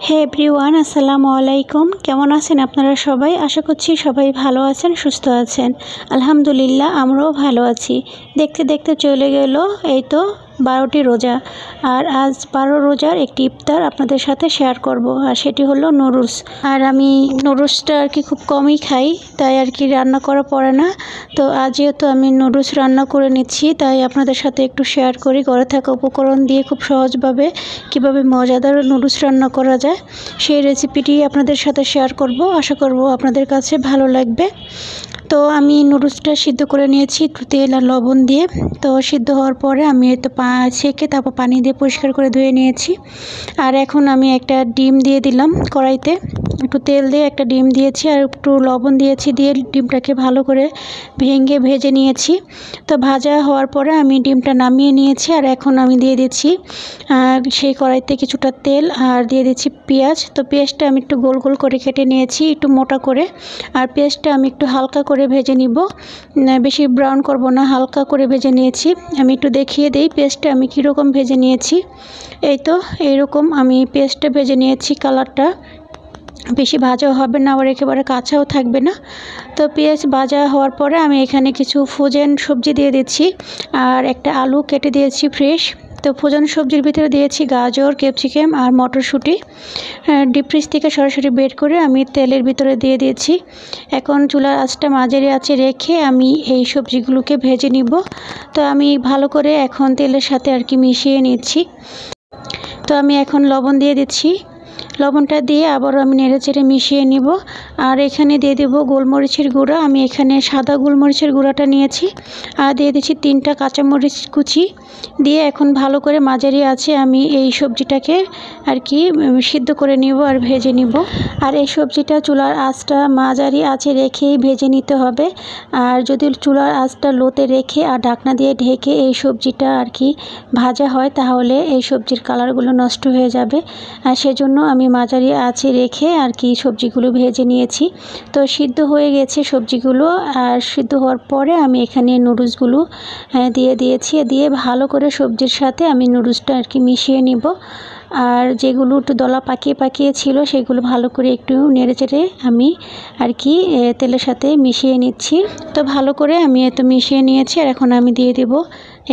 হে everyone, আসসালামু আলাইকুম। কেমন আছেন আপনারা সবাই? আশা করছি সবাই ভালো আছেন, সুস্থ আছেন। আলহামদুলিল্লাহ, আমরাও ভালো আছি। দেখতে দেখতে চলে গেল এই তো 12টি রোজা। আর আজ 12 রোজার একটি ইফতার আপনাদের সাথে শেয়ার করব, আর সেটি হলো নুডলস। আর আমি নুডলসটা আর কি খুব কমই খাই, তাই আর কি রান্না করা পড়ে না। তো আজ যেহেতু আমি নুডলস রান্না করে নিচ্ছি, তাই আপনাদের সাথে একটু শেয়ার করি ঘরে থাকা উপকরণ দিয়ে খুব সহজভাবে কিভাবে মজাদার নুডলস রান্না করা যায়, সেই রেসিপিটি আপনাদের সাথে শেয়ার করব। আশা করব আপনাদের কাছে ভালো লাগবে। তো আমি নুডলসটা সিদ্ধ করে নিয়েছি একটু তেল আর লবণ দিয়ে। তো সিদ্ধ হওয়ার পরে আমি তো ছেঁকে তারপর পানি দিয়ে পরিষ্কার করে ধুয়ে নিয়েছি। আর এখন আমি একটা ডিম দিয়ে দিলাম কড়াইতে, একটু তেল দিয়ে একটা ডিম দিয়েছি আর একটু লবণ দিয়েছি, দিয়ে ডিমটাকে ভালো করে ভেজে নিয়েছি। তো ভাজা হওয়ার পরে আমি ডিমটা নামিয়ে নিয়েছি। আর এখন আমি দিয়ে দিচ্ছি সেই কড়াইতে কিছুটা তেল, আর দিয়ে দিচ্ছি পেঁয়াজ। তো পেঁয়াজটা আমি একটু গোল গোল করে কেটে নিয়েছি, একটু মোটা করে। আর পেঁয়াজটা আমি একটু হালকা করে ভেজে নিব, বেশি ব্রাউন করব না, হালকা করে ভেজে নিয়েছি। আমি একটু দেখিয়ে দিই পেঁয়াজটা আমি কীরকম ভেজে নিয়েছি। এই তো এইরকম আমি পেঁয়াজটা ভেজে নিয়েছি। কালারটা বেশি ভাজাও হবে না, আবার একেবারে কাঁচাও থাকবে না। তো পেঁয়াজ ভাজা হওয়ার পরে আমি এখানে কিছু ফ্রোজেন সবজি দিয়ে দিচ্ছি, আর একটা আলু কেটে দিয়েছি ফ্রেশ। তো ফ্রোজেন সবজির ভিতরে দিয়েছি গাজর, ক্যাপসিকাম আর মটরশুঁটি। ডিপ ফ্রিজ থেকে সরাসরি বের করে আমি তেলের ভিতরে দিয়ে দিয়েছি। এখন চুলার আঁচটা মাঝারি আঁচে রেখে আমি এই সবজিগুলোকে ভেজে নিব। তো আমি ভালো করে এখন তেলের সাথে আর কি মিশিয়ে নিচ্ছি। তো আমি এখন লবণ দিয়ে দিচ্ছি, লবণটা দিয়ে আবারও আমি নেড়েচেড়ে মিশিয়ে নিব। আর এখানে দিয়ে দেব গোলমরিচের গুঁড়া। আমি এখানে সাদা গোলমরিচের গুঁড়াটা নিয়েছি। আর দিয়ে দিচ্ছি 3টা কাঁচামরিচ কুচি, দিয়ে এখন ভালো করে মাঝারি আছে আমি এই সবজিটাকে আর কি সিদ্ধ করে নিব আর ভেজে নিব। আর এই সবজিটা চুলার আঁচটা মাঝারি আছে রেখেই ভেজে নিতে হবে। আর যদি চুলার আঁচটা লোতে রেখে আর ঢাকনা দিয়ে ঢেকে এই সবজিটা আর কি ভাজা হয়, তাহলে এই সবজির কালারগুলো নষ্ট হয়ে যাবে। আর সেজন্য আমি মাঝারি আঁচে রেখে আর কি সবজিগুলো ভেজে নিয়েছি। তো সিদ্ধ হয়ে গেছে সবজিগুলো। আর সিদ্ধ হওয়ার পরে আমি এখানে নুডলসগুলো দিয়ে দিয়েছি, দিয়ে ভালো করে সবজির সাথে আমি নুডলসটা আর কি মিশিয়ে নিব। আর যেগুলো একটু দলা পাকিয়ে ছিল সেগুলো ভালো করে একটু নেড়েচেড়ে আমি আর কি তেলের সাথে মিশিয়ে নিচ্ছি। তো ভালো করে আমি এত মিশিয়ে নিয়েছি। আর এখন আমি দিয়ে দেব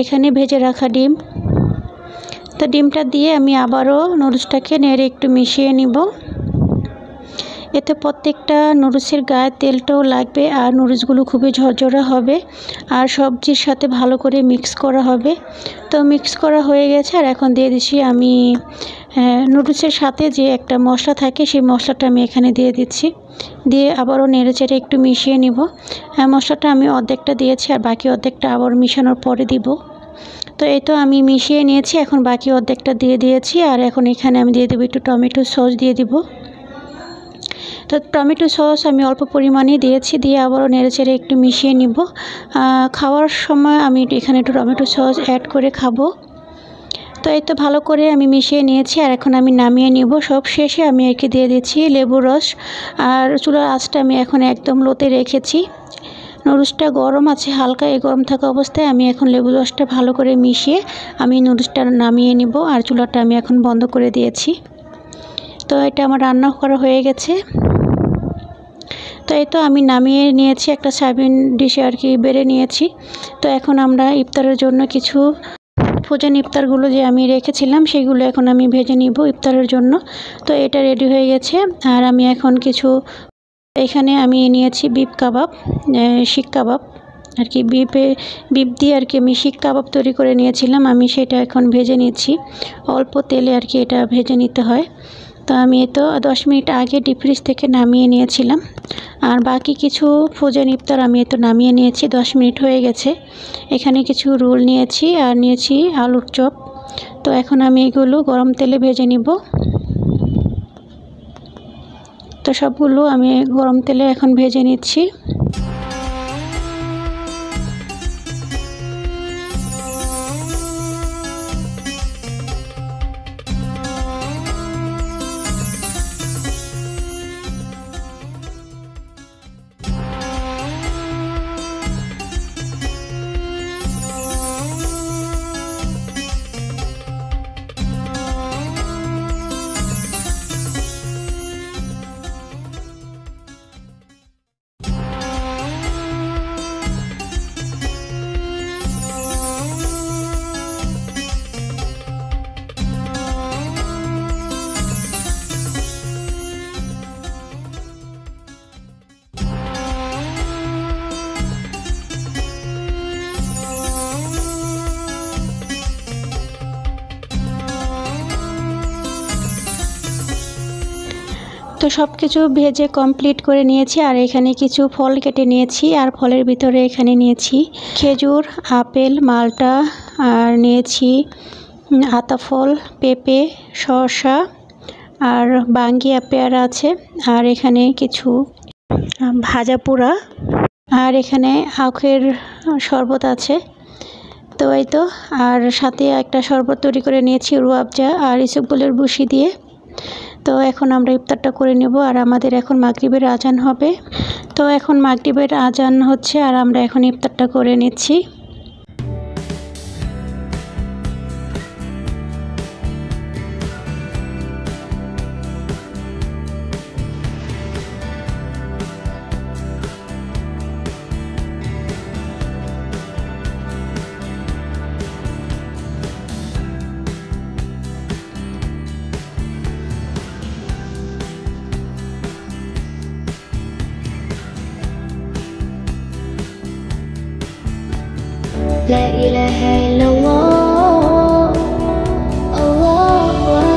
এখানে ভেজে রাখা ডিম। তো ডিমটা দিয়ে আমি আবারও নুডলসটাকে নেড়ে একটু মিশিয়ে নিব। এতে প্রত্যেকটা নুডলসের গায়ে তেলটাও লাগবে, আর নুডলসগুলো খুবই ঝরঝরা হবে, আর সবজির সাথে ভালো করে মিক্স করা হবে। তো মিক্স করা হয়ে গেছে। আর এখন দিয়ে দিচ্ছি আমি নুডলসের সাথে যে একটা মশলা থাকে, সেই মশলাটা আমি এখানে দিয়ে দিচ্ছি, দিয়ে আবারও নেড়েচেড়ে একটু মিশিয়ে নিব। মশলাটা আমি অর্ধেকটা দিয়েছি, আর বাকি অর্ধেকটা আবার মিশানোর পরে দিব। তো এই তো আমি মিশিয়ে নিয়েছি, এখন বাকি অর্ধেকটা দিয়ে দিয়েছি। আর এখন এখানে আমি দিয়ে দেবো একটু টমেটো সস দিয়ে দিব। তো টমেটো সস আমি অল্প পরিমাণে দিয়েছি, দিয়ে আবারও নেড়েচেড়ে একটু মিশিয়ে নিব। খাওয়ার সময় আমি এখানে একটু টমেটো সস অ্যাড করে খাবো। তো এই তো ভালো করে আমি মিশিয়ে নিয়েছি। আর এখন আমি নামিয়ে নিব। সব শেষে আমি একে দিয়ে দিচ্ছি লেবুর রস। আর চুলার আঁচটা আমি এখন একদম লোতে রেখেছি। নুডলসটা গরম আছে হালকা, এই গরম থাকা অবস্থায় আমি এখন লেবুর রসটা ভালো করে মিশিয়ে আমি নুডলসটা নামিয়ে নিব। আর চুলাটা আমি এখন বন্ধ করে দিয়েছি। তো এটা আমার রান্না করা হয়ে গেছে। তো এই তো আমি নামিয়ে নিয়েছি, একটা সার্ভিং ডিশে আর কি বেড়ে নিয়েছি। তো এখন আমরা ইফতারের জন্য কিছু ফ্রোজেন ইফতারগুলো যে আমি রেখেছিলাম সেগুলো এখন আমি ভেজে নিব ইফতারের জন্য। তো এটা রেডি হয়ে গেছে। আর আমি এখন কিছু এখানে আমি নিয়েছি বিফ কাবাব, শিক কাবাব আর কি, বিফ দিয়ে আর কি আমি শিক কাবাব তৈরি করে নিয়েছিলাম। আমি সেটা এখন ভেজে নিচ্ছি অল্প তেলে আর কি, এটা ভেজে নিতে হয়। তো আমি তো 10 মিনিট আগে ডিপ ফ্রিজ থেকে নামিয়ে নিয়েছিলাম। আর বাকি কিছু ফ্রোজেন ইফতার আমি তো নামিয়ে নিয়েছি, 10 মিনিট হয়ে গেছে। এখানে কিছু রোল নিয়েছি, আর নিয়েছি আলুর চপ। তো এখন আমি এগুলো গরম তেলে ভেজে নিব। তো সবগুলো আমি গরম তেলে এখন ভেজে নিচ্ছি। তো সব কিছু ভেজে কমপ্লিট করে নিয়েছি। আর এখানে কিছু ফল কেটে নিয়েছি, আর ফলের ভিতরে এখানে নিয়েছি খেজুর, আপেল, মালটা, আর নিয়েছি আতাফল, পেঁপে, শসা, আর বাঙ্গিয়া পেয়ারা আছে, আর এখানে কিছু ভাজা পোড়া, আর এখানে আখের শরবত আছে। তো এই তো, আর সাথে একটা শরবত তৈরি করে নিয়েছি রুয়াবজা আর ইসবগুলের বুশি দিয়ে। তো এখন আমরা ইফতারটা করে নেব, আর আমাদের এখন মাগরিবের আজান হবে। তো এখন মাগরিবের আজান হচ্ছে, আর আমরা এখন ইফতারটা করে নিচ্ছি। لا إله إلا الله الله أكبر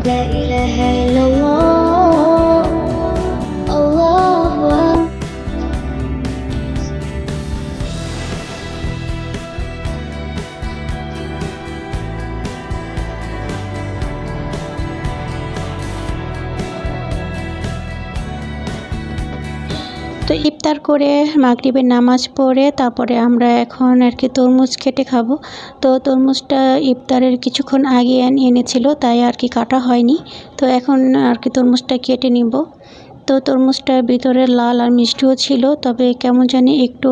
لا إله إلا الله الله أكبر তো ইফতার করে মাগরিবের নামাজ পড়ে তারপরে আমরা এখন আর কি তরমুজ কেটে খাবো। তো তরমুজটা ইফতারের কিছুক্ষণ আগে এনেছিল, তাই আর কি কাটা হয়নি। তো এখন আর কি তরমুজটা কেটে নিব। তো তরমুজটার ভিতরে লাল আর মিষ্টিও ছিল, তবে কেমন জানি একটু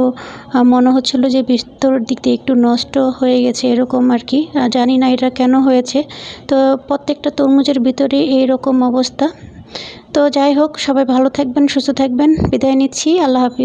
মনে হচ্ছিল যে ভিতর দিক দিয়ে একটু নষ্ট হয়ে গেছে এরকম আর কি। জানি না এটা কেন হয়েছে। তো প্রত্যেকটা তরমুজের ভিতরে এইরকম অবস্থা। তো যাই হোক, সবাই ভালো থাকবেন, সুস্থ থাকবেন, বিদায় নিচ্ছি। আল্লাহ হাফিজ।